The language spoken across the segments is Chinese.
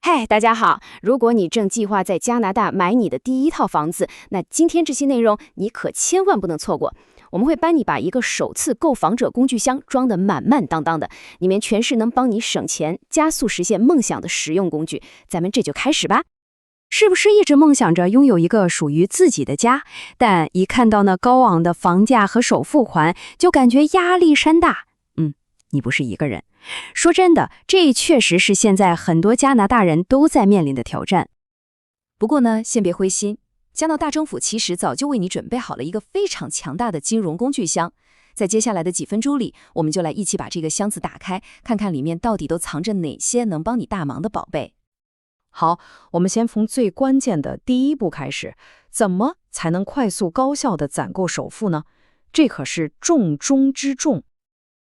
嗨，大家好！如果你正计划在加拿大买你的第一套房子，那今天这期内容你可千万不能错过。我们会帮你把一个首次购房者工具箱装得满满当当的，里面全是能帮你省钱、加速实现梦想的实用工具。咱们这就开始吧。是不是一直梦想着拥有一个属于自己的家，但一看到那高昂的房价和首付款，就感觉压力山大？你不是一个人。说真的，这确实是现在很多加拿大人都在面临的挑战。不过呢，先别灰心，加拿大政府其实早就为你准备好了一个非常强大的金融工具箱。在接下来的几分钟里，我们就来一起把这个箱子打开，看看里面到底都藏着哪些能帮你大忙的宝贝。好，我们先从最关键的第一步开始，怎么才能快速高效地攒够首付呢？这可是重中之重。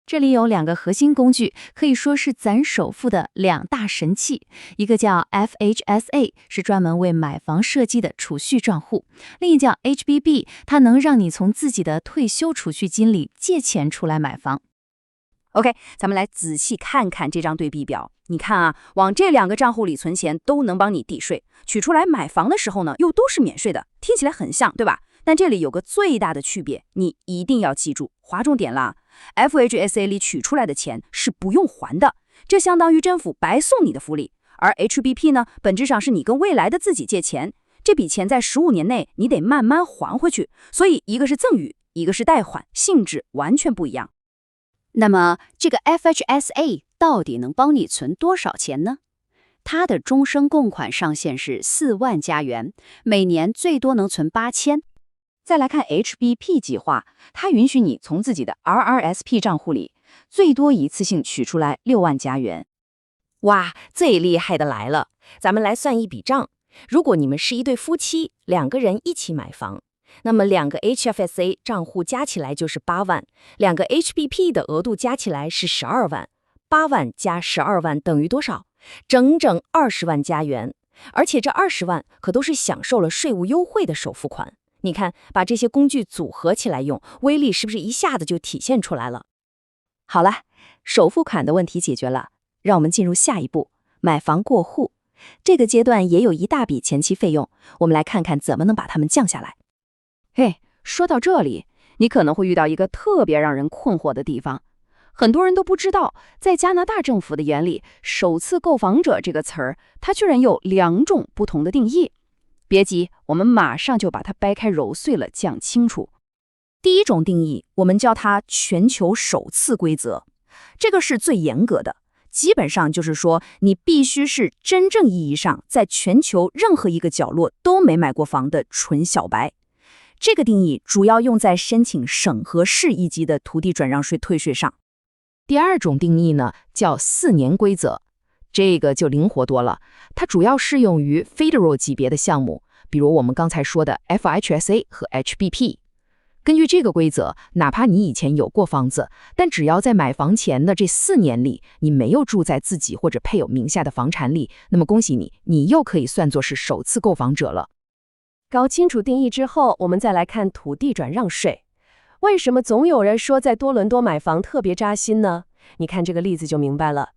这里有两个核心工具，可以说是攒首付的两大神器。一个叫 FHSA， 是专门为买房设计的储蓄账户；另一叫 HBB， 它能让你从自己的退休储蓄金里借钱出来买房。OK， 咱们来仔细看看这张对比表。你看啊，往这两个账户里存钱都能帮你抵税，取出来买房的时候呢，又都是免税的，听起来很像，对吧？但这里有个最大的区别，你一定要记住，划重点啦。FHSA 里取出来的钱是不用还的，这相当于政府白送你的福利。而 HBP 呢，本质上是你跟未来的自己借钱，这笔钱在15年内你得慢慢还回去，所以一个是赠与，一个是贷款，性质完全不一样。那么这个 FHSA 到底能帮你存多少钱呢？它的终身供款上限是4万加元，每年最多能存8000。再来看 HBP 计划，它允许你从自己的 RRSP 账户里最多一次性取出来6万加元。哇，最厉害的来了！咱们来算一笔账。如果你们是一对夫妻，两个人一起买房，那么两个 HFSA 账户加起来就是8万，两个 HBP 的额度加起来是12万。8万加12万等于多少？整整20万加元。而且这20万可都是享受了税务优惠的首付款。你看，把这些工具组合起来用，威力是不是一下子就体现出来了？好了，首付款的问题解决了，让我们进入下一步，买房过户。这个阶段也有一大笔前期费用，我们来看看怎么能把它们降下来。嘿，说到这里，你可能会遇到一个特别让人困惑的地方。很多人都不知道，在加拿大政府的眼里，首次购房者这个词儿，它居然有2种不同的定义。别急，我们马上就把它掰开揉碎了讲清楚。第一种定义，我们叫它全球首次规则，这个是最严格的，基本上就是说，你必须是真正意义上在全球任何一个角落都没买过房的纯小白。这个定义主要用在申请省和市一级的土地转让税退税上。第二种定义呢，叫4年规则，这个就灵活多了，它主要适用于 Federal 级别的项目，比如我们刚才说的 FHSA 和 HBP。根据这个规则，哪怕你以前有过房子，但只要在买房前的这4年里，你没有住在自己或者配偶名下的房产里，那么恭喜你，你又可以算作是首次购房者了。搞清楚定义之后，我们再来看土地转让税。为什么总有人说在多伦多买房特别扎心呢？你看这个例子就明白了。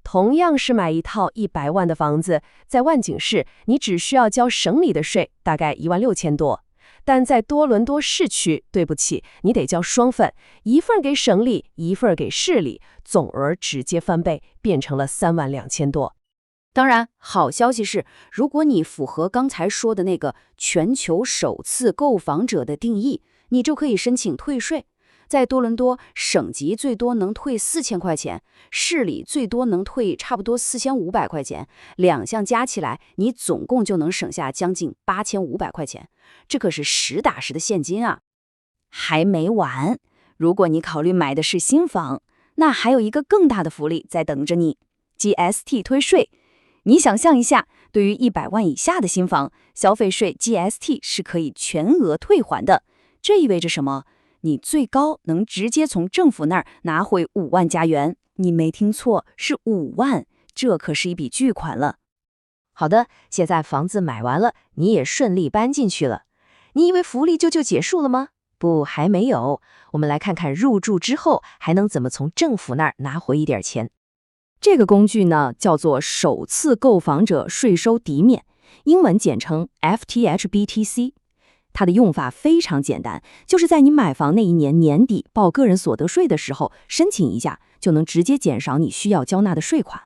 同样是买一套100万的房子，在万景市，你只需要交省里的税，大概16000多。但在多伦多市区，对不起，你得交双份，一份给省里，一份给市里，总额直接翻倍，变成了32000多。当然，好消息是，如果你符合刚才说的那个全球首次购房者的定义，你就可以申请退税。在多伦多，省级最多能退4000块钱，市里最多能退差不多4500块钱，两项加起来，你总共就能省下将近8500块钱，这可是实打实的现金啊！还没完，如果你考虑买的是新房，那还有一个更大的福利在等着你 ——GST 退税。你想象一下，对于100万以下的新房，消费税 GST 是可以全额退还的。这意味着什么？你最高能直接从政府那儿拿回5万加元。你没听错，是5万，这可是一笔巨款了。好的，现在房子买完了，你也顺利搬进去了。你以为福利就结束了吗？不，还没有。我们来看看入住之后还能怎么从政府那儿拿回一点钱。这个工具呢，叫做首次购房者税收抵免，英文简称 FTHBTC。它的用法非常简单，就是在你买房那一年年底报个人所得税的时候申请一下，就能直接减少你需要交纳的税款。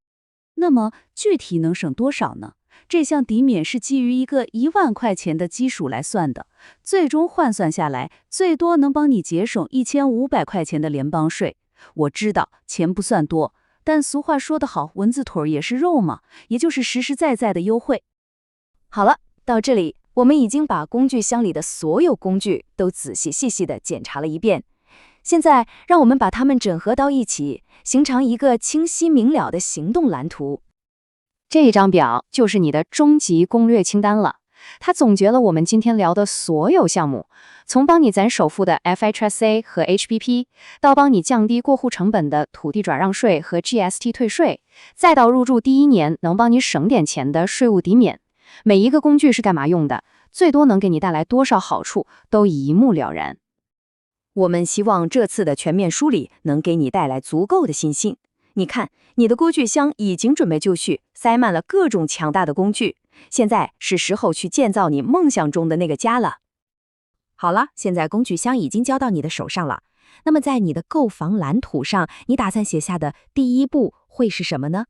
那么具体能省多少呢？这项抵免是基于一个1万块钱的基数来算的，最终换算下来，最多能帮你节省1500块钱的联邦税。我知道钱不算多，但俗话说得好，蚊子腿也是肉嘛，也就是实实在在的优惠。好了，到这里我们已经把工具箱里的所有工具都仔细细细地检查了一遍。现在让我们把它们整合到一起，形成一个清晰明了的行动蓝图。这张表就是你的终极攻略清单了，它总结了我们今天聊的所有项目，从帮你攒首付的 FHSA 和 HBP， 到帮你降低过户成本的土地转让税和 GST 退税，再到入住第1年能帮你省点钱的税务抵免。每一个工具是干嘛用的，最多能给你带来多少好处，都一目了然。我们希望这次的全面梳理能给你带来足够的信心。你看，你的工具箱已经准备就绪，塞满了各种强大的工具。现在是时候去建造你梦想中的那个家了。好了，现在工具箱已经交到你的手上了。那么在你的购房蓝图上，你打算写下的第一步会是什么呢？